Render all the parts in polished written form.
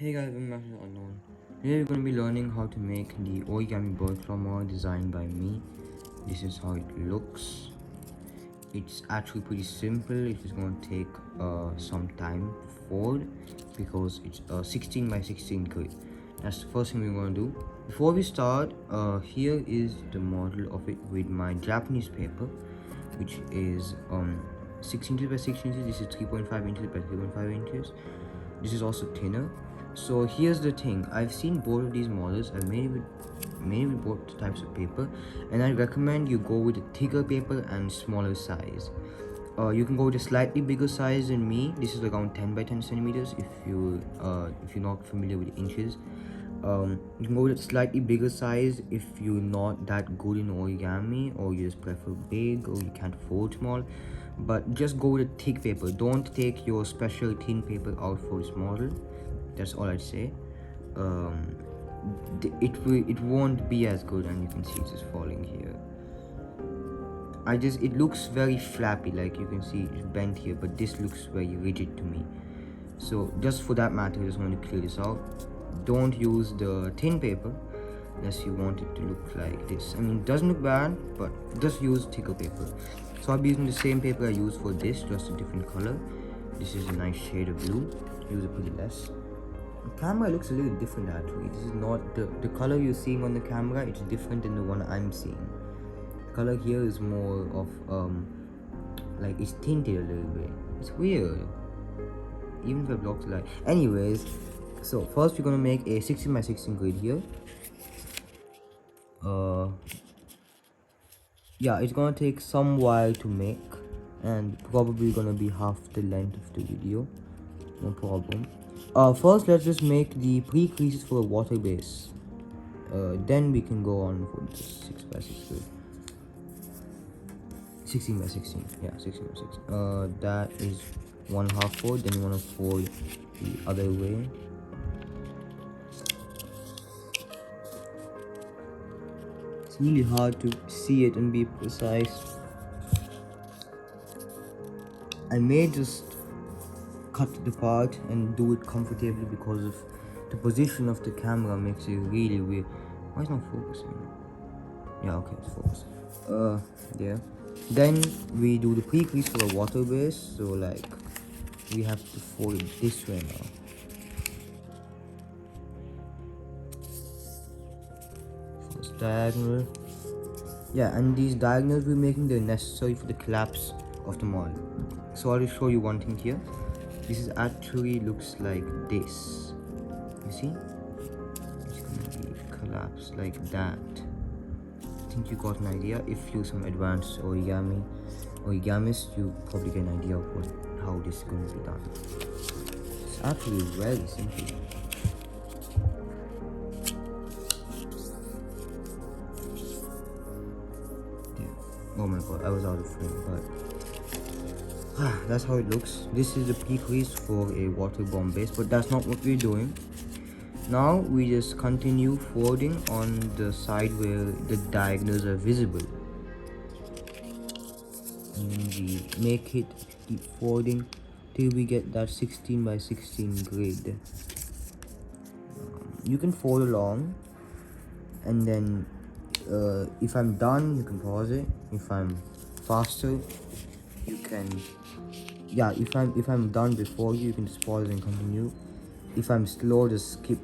Hey guys, I'm Anshul Unknown. Today we're going to be learning how to make the origami bird claw model designed by me. This is how it looks. It's actually pretty simple. It is going to take some time to fold because it's a 16 by 16 grid. That's the first thing we're going to do. Before we start, here is the model of it with my Japanese paper, which is 6 inches by 6 inches. This is 3.5 inches by 3.5 inches. This is also thinner. So here's the thing, I've seen both of these models. I've made with both types of paper, and I recommend you go with a thicker paper and smaller size. You can go with a slightly bigger size than me. This is around 10 by 10 centimeters if you're not familiar with inches. You can go with a slightly bigger size if you're not that good in origami, or you just prefer big, or you can't afford small. But just go with a thick paper. Don't take your special thin paper out for this model. That's all I'd say. It won't be as good, and you can see it's just falling here. It looks very flappy, like you can see it's bent here, but this looks very rigid to me. So just for that matter, I just want to clear this out. Don't use the thin paper unless you want it to look like this. I mean, it doesn't look bad, but just use thicker paper. So I'll be using the same paper I used for this, just a different color. This is a nice shade of blue. Use it pretty less. The camera looks a little different actually. This is not the color you're seeing on the camera. It's different than the one I'm seeing. The color here is more of like it's tinted a little bit. It's weird. Even if I block the light. Anyways, so first we're gonna make a 16 by 16 grid here. Yeah, it's gonna take some while to make, and probably gonna be half the length of the video. No problem. First let's just make the pre-creases for a water base. Then we can go on for the 6 by 6 grid. 16 by 16. Yeah, 16 by 16. That is 1/2 fold. Then you wanna fold the other way. It's really hard to see it and be precise. I may just cut the part and do it comfortably because of the position of the camera makes it really weird. Why is it not focusing? Yeah, okay, it's focusing. There. Then we do the pre-crease for a water base. So like we have to fold it this way now. First diagonal. Yeah, and these diagonals we're making, they're necessary for the collapse of the model. So I'll show you one thing here. This is actually looks like this. You see? It's gonna be collapsed like that. I think you got an idea. If you're some advanced origamist, you probably get an idea of how this is going to be done. It's actually very simple. Oh my god, I was out of frame, but that's how it looks. This is the pre-crease for a water bomb base, but that's not what we're doing. Now we just continue folding on the side where the diagonals are visible, and we make it keep folding till we get that 16 by 16 grid. You can fold along, and then if I'm done, you can pause it. If I'm faster, you can, yeah, if I'm done before you can just pause and continue. If I'm slow, just skip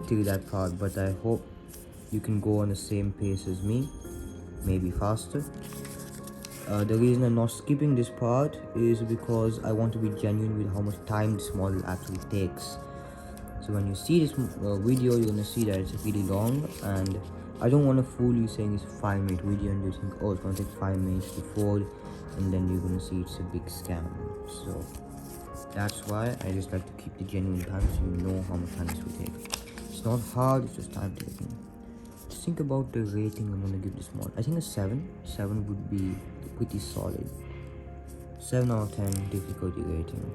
till that part, but I hope you can go on the same pace as me, maybe faster. The reason I'm not skipping this part is because I want to be genuine with how much time this model actually takes. So when you see this video, you're gonna see that it's really long, and I don't want to fool you saying it's a 5-minute video and you think, oh, it's gonna take 5 minutes to fold, and then you're gonna see it's a big scam. So that's why I just like to keep the genuine time, so you know how much time this will take. It's not hard, it's just time taking. Just think about the rating I'm gonna give this model. I think a 7. 7 would be pretty solid. 7 out of 10 difficulty rating.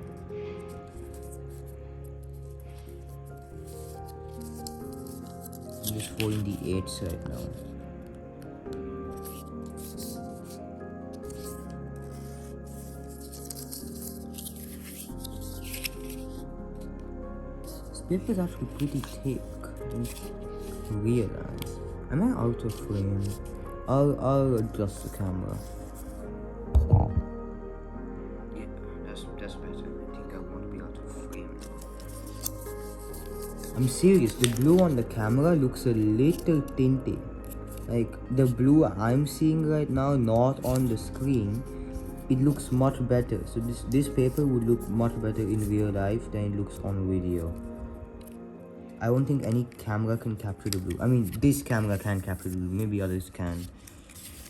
I'm just folding the 8 side now. paper is actually pretty thick. I didn't realize. Am I out of frame? I'll adjust the camera. Yeah, that's better. I think I want to be out of frame. I'm serious, the blue on the camera looks a little tinted. Like the blue I'm seeing right now, not on the screen, it looks much better. So this paper would look much better in real life than it looks on video. I don't think any camera can capture the blue. I mean, this camera can capture the blue, maybe others can.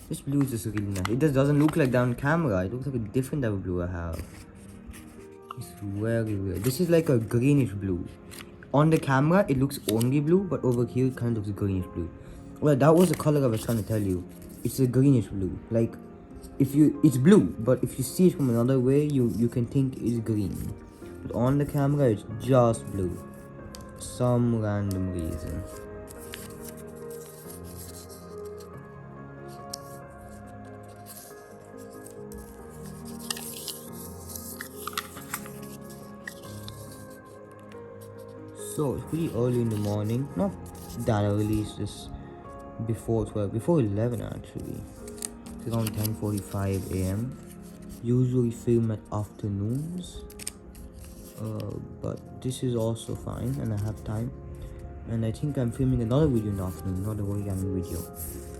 This blue is just really nice. It just doesn't look like that on camera. It looks like a different type of blue I have. It's very weird. This is like a greenish blue. On the camera, it looks only blue, but over here, it kind of looks greenish blue. Well, that was the color I was trying to tell you. It's a greenish blue. Like, it's blue, but if you see it from another way, you can think it's green. But on the camera, it's just blue. Some random reason. So it's pretty early in the morning. Not that early, it's just before 12, before 11 actually. It's around 10:45 a.m. Usually film at afternoons. But this is also fine and I have time. And I think I'm filming another video in the afternoon, not a origami video.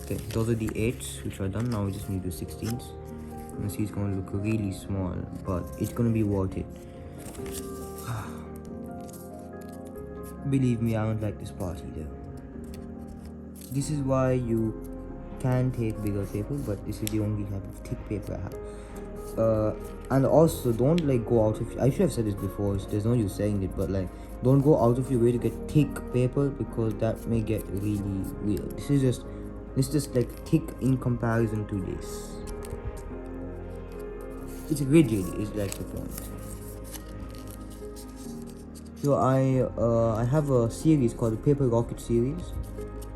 Okay, those are the 8s which are done. Now we just need to do 16s. And see, it's gonna look really small, but it's gonna be worth it. Believe me, I don't like this part either. This is why you can take bigger paper, but this is the only type of thick paper I have. And also, don't like go out of. I should have said this before. So there's no use saying it, but like, don't go out of your way to get thick paper because that may get really weird. This is just like thick in comparison to this. It's rigid. Is like the point. So I have a series called the Paper Rocket series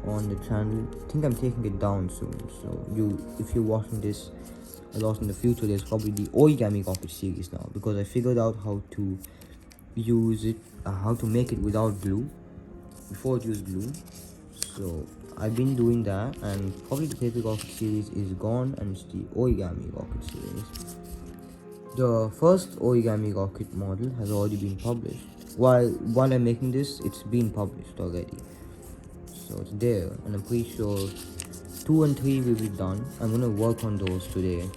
on the channel. I think I'm taking it down soon. So if you're watching this a lot in the future, there's probably the Origami Rocket series now, because I figured out how to use it, how to make it without glue. Before it used glue, so I've been doing that, and probably the Paper Rocket series is gone, and it's the Origami Rocket series. The first Origami Rocket model has already been published. While I'm making this, it's been published already. So it's there, and I'm pretty sure 2 and 3 will be done. I'm gonna work on those today.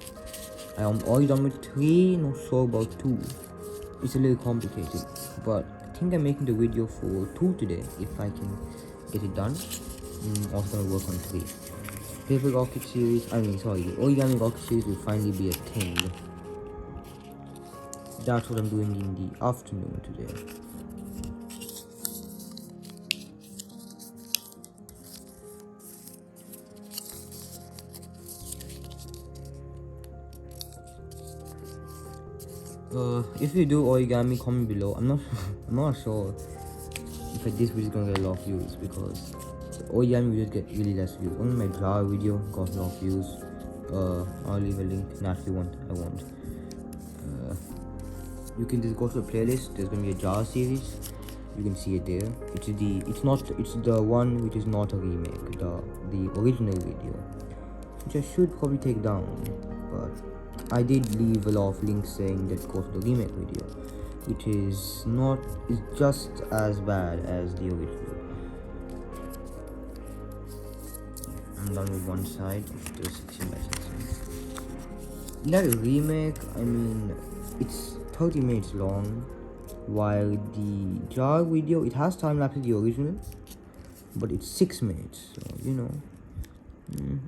I am already done with 3, not sure about 2. It's a little complicated, but I think I'm making the video for 2 today, if I can get it done. I'm also gonna work on 3. Paper Rocket series, the Origami Rocket series will finally be a thing. That's what I'm doing in the afternoon today. If you do origami, comment below. I'm not sure if this video is gonna get a lot of views, because origami videos get really less views. Only my jar video got a lot of views. I'll leave a link. Naturally, I won't. You can just go to the playlist. There's gonna be a jar series. You can see it there. It's the one which is not a remake. The original video, which I should probably take down, but I did leave a lot of links saying that go to the remake video, which is just as bad as the original. I'm done with one side of the 16 by 16. That remake, it's 30 minutes long, while the jar video, it has time lapse of the original, but it's 6 minutes, so you know.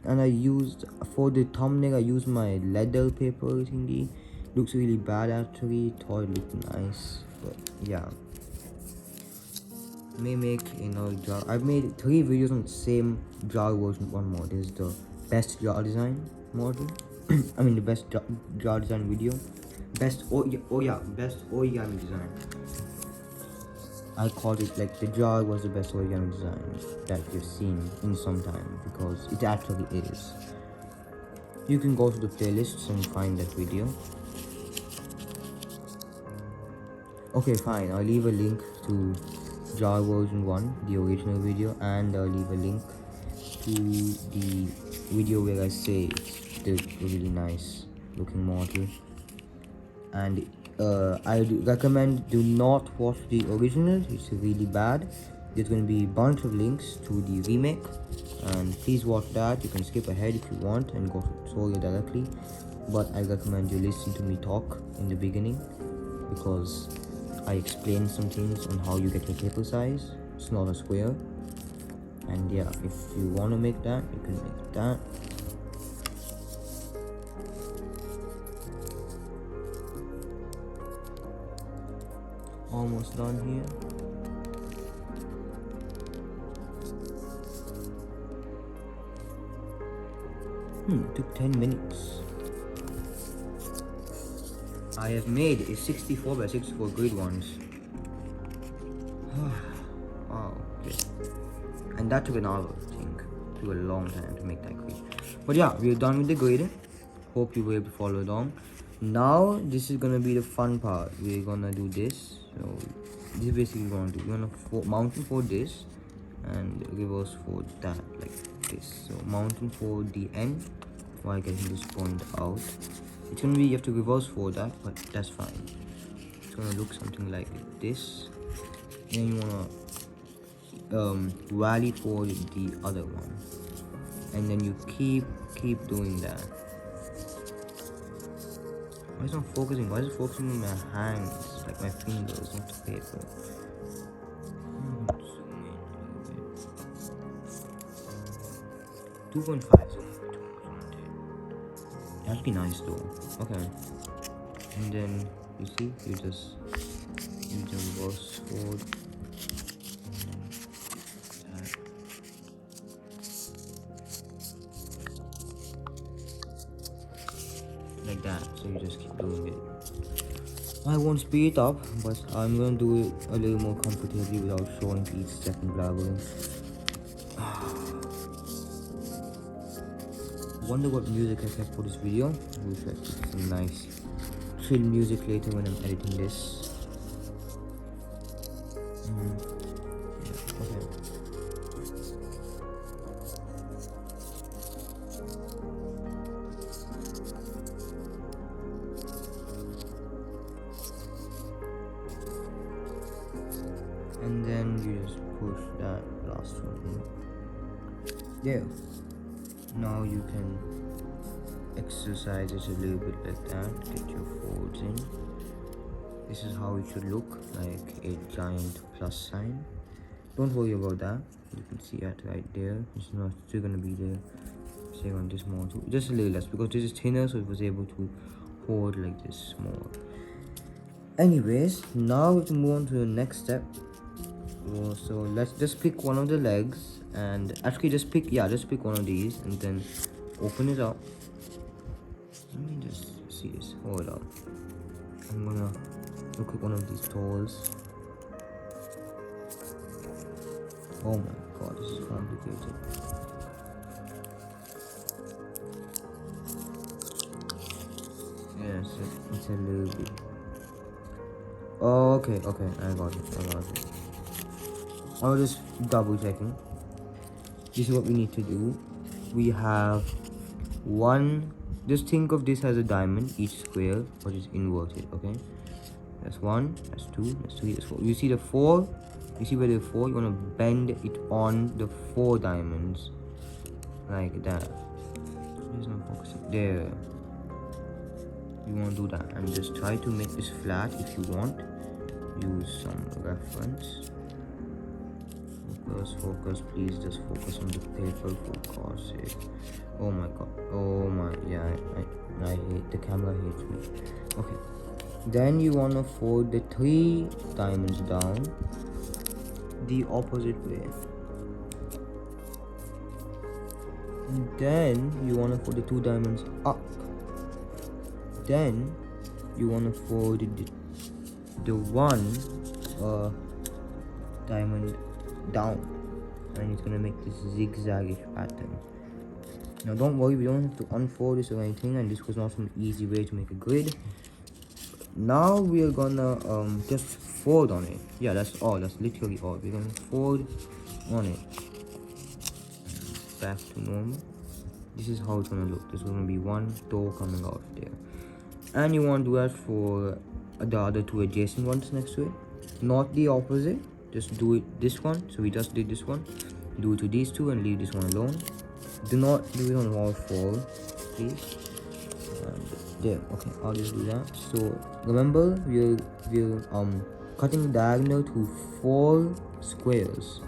And I used, for the thumbnail, I used my leather paper thingy. Looks really bad actually. Thought it looked nice, but yeah. May make another jar. I've made 3 videos on the same jar version. One more. This is the best jar design model. The best jar design video. Best origami design. I called it like the jar was the best origami design that you've seen in some time, because it actually is. You can go to the playlists and find that video. Okay, fine. I'll leave a link to jar version 1, the original video, and I'll leave a link to the video where I say it's the really nice looking model. And I recommend do not watch the original, it's really bad. There's going to be a bunch of links to the remake, and please watch that. You can skip ahead if you want and go to the tutorial directly, but I recommend you listen to me talk in the beginning, because I explain some things on how you get your paper size. It's not a square. And yeah, if you want to make that, you can make that. Almost done here. It took 10 minutes. I have made a 64 by 64 grid once. Wow, okay. And that took an hour, I think. It took a long time to make that grid. But yeah, we're done with the grid. Hope you were able to follow along. Now, this is gonna be the fun part. We're gonna do this. So, this is basically what we're gonna do. We're gonna mountain for this and reverse for that, like this. So, mountain for the end while getting this point out. It's gonna be, you have to reverse for that, but that's fine. It's gonna look something like this. Then you wanna rally for the other one, and then you keep doing that. Why is it not focusing? Why is it focusing on my hands, like my fingers, not the paper? Zoom in a little bit. 2.5 zoom. That'd be nice though. Okay. And then you see, you just reverse forward. Like that. So you just keep doing it. I won't speed it up, but I'm gonna do it a little more comfortably without showing each step and blabbering. Wonder what music I kept for this video. We'll try to get some nice chill music later when I'm editing this. Yeah, okay. And then you just push that last one in. There. Now you can exercise it a little bit like that, get your folds in. This is how it should look, like a giant plus sign. Don't worry about that, you can see that right there. It's not still gonna be there, say on this more too, just a little less, because this is thinner, so it was able to hold like this more. Anyways, now we can move on to the next step. So let's just pick one of the legs, and actually just pick one of these, and then open it up. Let me just see this. Hold up. I'm gonna look at one of these toes. Oh my god, this is complicated. Yes, it's a little bit. Oh, okay, I got it. I was just double checking. This is what we need to do. We have one. Just think of this as a diamond, each square, but it's inverted. Okay. That's 1. That's 2. That's 3. That's 4. You see the 4. You see where the 4. You wanna bend it on the 4 diamonds, like that. There's no focusing. There. You wanna do that, and just try to make this flat if you want. Use some reference. Focus, please just focus on the paper for God's sake. Oh my god, oh my, yeah, I hate, the camera hates me. Okay, then you want to fold the 3 diamonds down the opposite way, and then you want to fold the 2 diamonds up. Then you want to fold the 1 diamond down, and it's gonna make this zigzag-ish pattern. Now don't worry, we don't have to unfold this or anything, and this was not an easy way to make a grid. now we are gonna just fold on it. Yeah, that's all. That's literally all. We're gonna fold on it. Back to normal. This is how it's gonna look. There's gonna be one door coming out there, and you want to do that for the other two adjacent ones next to it, not the opposite. Just do it this one. So we just did this one. Do it to these two and leave this one alone. Do not do it on all four, please. And there. Okay, I'll just do that. So remember, we're cutting the diagonal to 4 squares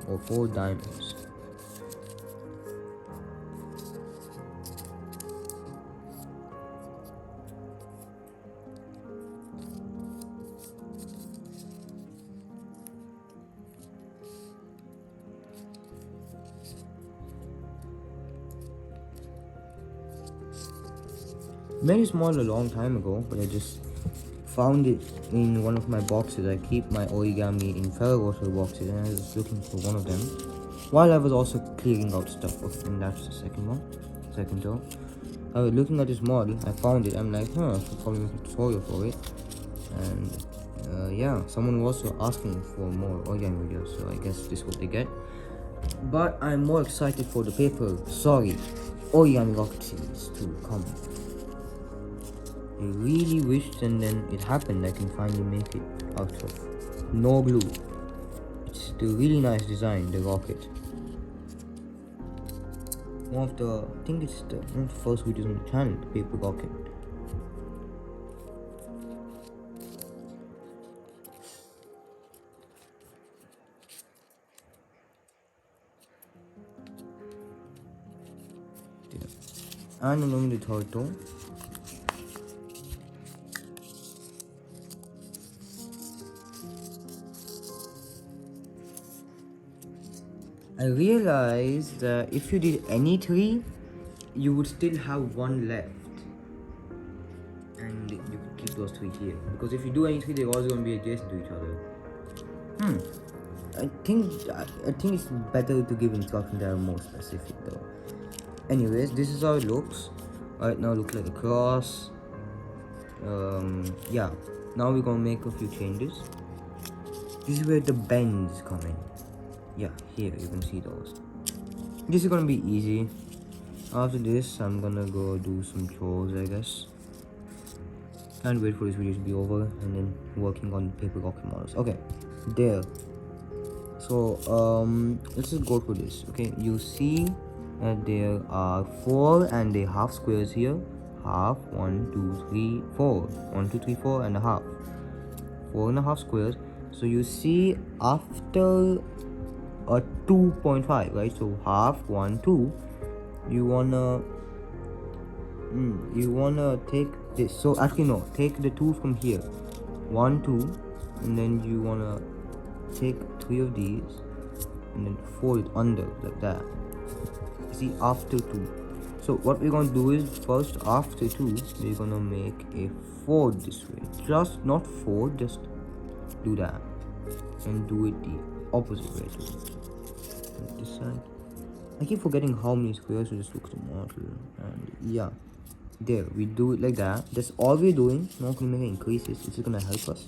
or 4 diamonds. Made this model a long time ago, but I just found it in one of my boxes. I keep my origami in Ferragamo boxes, and I was looking for one of them while I was also clearing out stuff. Okay, and that's the second door. I was looking at this model, I found it. I'm like, I should probably make a tutorial for it. And yeah, someone was also asking for more origami videos, so I guess this is what they get. But I'm more excited for the origami rocket series to come. I really wished, and then it happened, I can finally make it out of no glue. It's the really nice design, the rocket. I think it's one of the first videos on the channel, the paper rocket. And I'm going to the third door. I realized that if you did any 3, you would still have 1 left, and you could keep those 3 here, because if you do any 3, they're also going to be adjacent to each other. I think it's better to give instructions that are more specific though. Anyways, this is how it looks. Right now it looks like a cross. Yeah, now we're gonna make a few changes. This is where the bends come in. Yeah, here you can see those. This is gonna be easy. After this, I'm gonna go do some chores, I guess, and wait for this video to be over, and then working on paper rocket models. Okay, there. So let's just go through this. Okay, you see that there are 4 and a half squares here. Half, 1, 2, 3, 4. 1, 2, 3, 4 and a half. 4.5 squares. So you see after a 2.5, right? So half, 1, 2. You wanna take this. So actually no, take the 2 from here. 1, 2, and then you wanna take 3 of these and then fold it under like that. You see, after 2. So what we're gonna do is, first after 2, we're gonna make a fold this way. Just not fold, just do that, and do it the opposite way to this side. I keep forgetting how many squares to just look at the model, and yeah, there, we do it like that. That's all we're doing. Not gonna make any increases. This is gonna help us.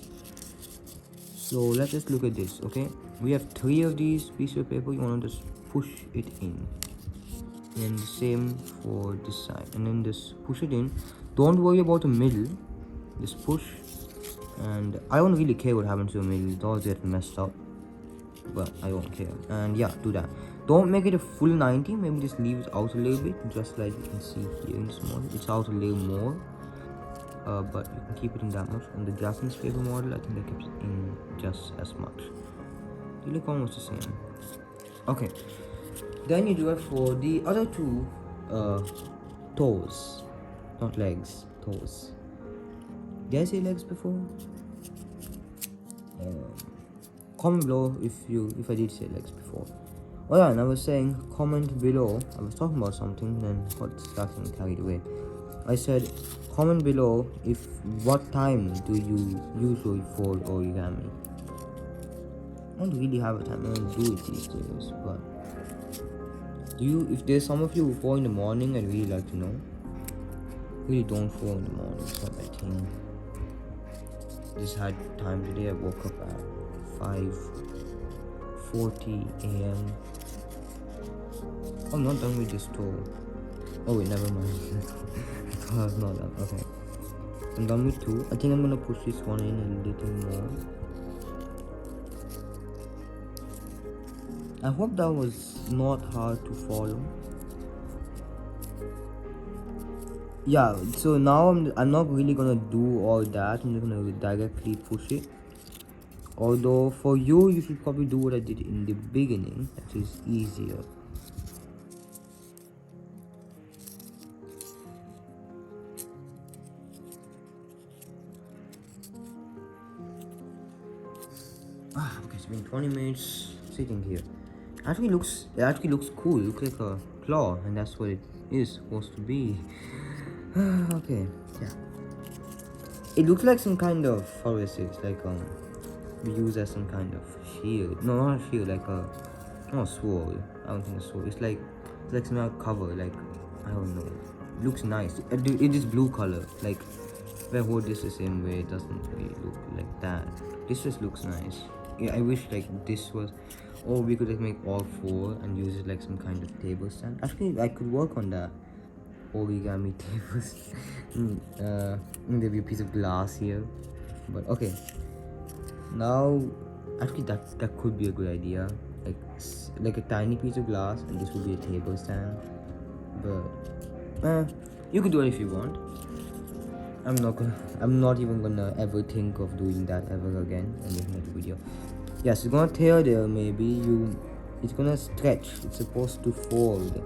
So let's just look at this. Okay, we have 3 of these pieces of paper. You want to just push it in, and the same for this side, and then just push it in. Don't worry about the middle, just push. And I don't really care what happens to the middle. It all gets messed up, but I don't care. And yeah, do that. Don't make it a full 90. Maybe just leave it out a little bit, just like you can see here in this model. It's out a little more, but you can keep it in that much. On the Japanese paper model, I think I kept it in just as much. They look almost the same. Okay, then you do it for the other 2 toes, not legs, toes. Did I say legs before? Comment below if I did say legs before. Oh yeah, and I was saying, comment below. I was talking about something, then got distracted and carried away. I said, comment below what time do you usually fold origami. I don't really have a time. I don't do it these days, but if there's some of you who fold in the morning, I'd really like to know. Really don't fold in the morning, it's not my thing. just had time today. I woke up at 5:40 a.m. I'm not done with this tour. Oh wait, never mind. I was not done. Okay, I'm done with 2. I think I'm gonna push this one in a little more. I hope that was not hard to follow. Yeah, so now I'm not really gonna do all that. I'm just gonna directly push it. Although for you should probably do what I did in the beginning, that is easier. Okay, it's been 20 minutes sitting here. It actually looks cool. It looks like a claw, and that's what it is supposed to be. Okay, yeah. It looks like some kind of, how is it? Like we use as some kind of shield. No, not a shield. Like a, not a sword. I don't think a sword. It's like some kind of cover. Like, I don't know. It looks nice. It is blue color. Like if I hold this the same way, it doesn't really look like that. This just looks nice. Yeah, I wish like this was, or we could like make all 4 and use it like some kind of table stand. Actually, I could work on that. Origami tables. There'll be a piece of glass here, but okay. Now, actually, that could be a good idea. Like a tiny piece of glass, and this would be a table stand. But you could do it if you want. I'm not even gonna ever think of doing that ever again and making a video. Yes, it's gonna tear there. Maybe it's gonna stretch. It's supposed to fold.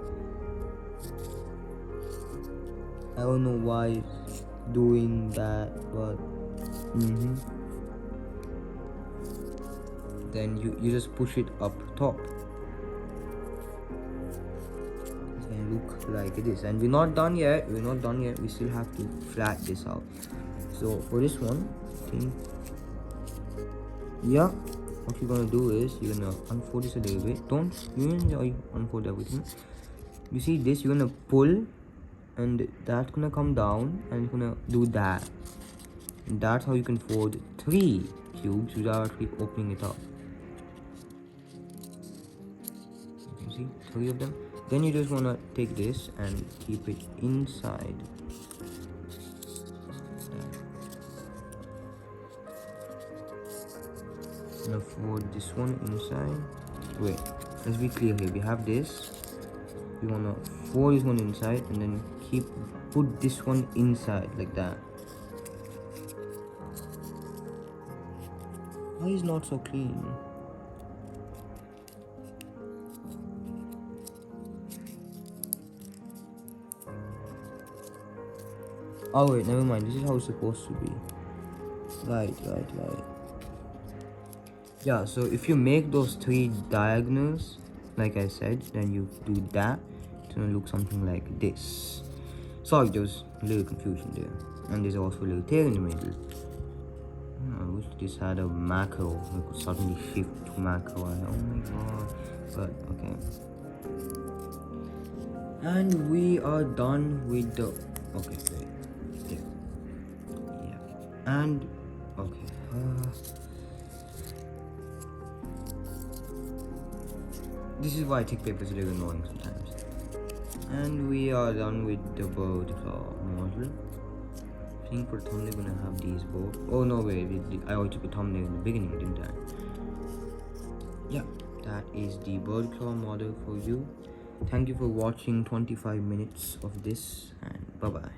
I don't know why it's doing that, but then you just push it up top. It's gonna look like this, and we're not done yet. We still have to flat this out. So for this one, yeah, what you're gonna do is you're gonna unfold this a little bit. Don't unfold everything. You see this? You're gonna pull, and that's gonna come down, and it's gonna do that. And that's how you can fold 3 cubes without actually opening it up. You can see 3 of them. Then you just wanna take this and keep it inside. Now fold this one inside. Wait, let's be clear here. We have this. We wanna fold this one inside, and then put this one inside like that. Why is not so clean? Oh wait, never mind. This is how it's supposed to be. Right. Yeah, so if you make those 3 diagonals, like I said, then you do that. It's gonna look something like this. Sorry, there was a little confusion there. And there's also a little tail in the middle. I wish this had a macro. We could suddenly shift to macro. Oh my god. But okay. And we are done with the. Okay, wait. There. Yeah. And okay. This is why I take papers a little annoying sometimes. And we are done with the bird claw model. I think for the thumbnail we're gonna have these both. Oh no, wait, I already took a thumbnail in the beginning, didn't I? Yeah, that is the bird claw model for you. Thank you for watching 25 minutes of this, and bye bye.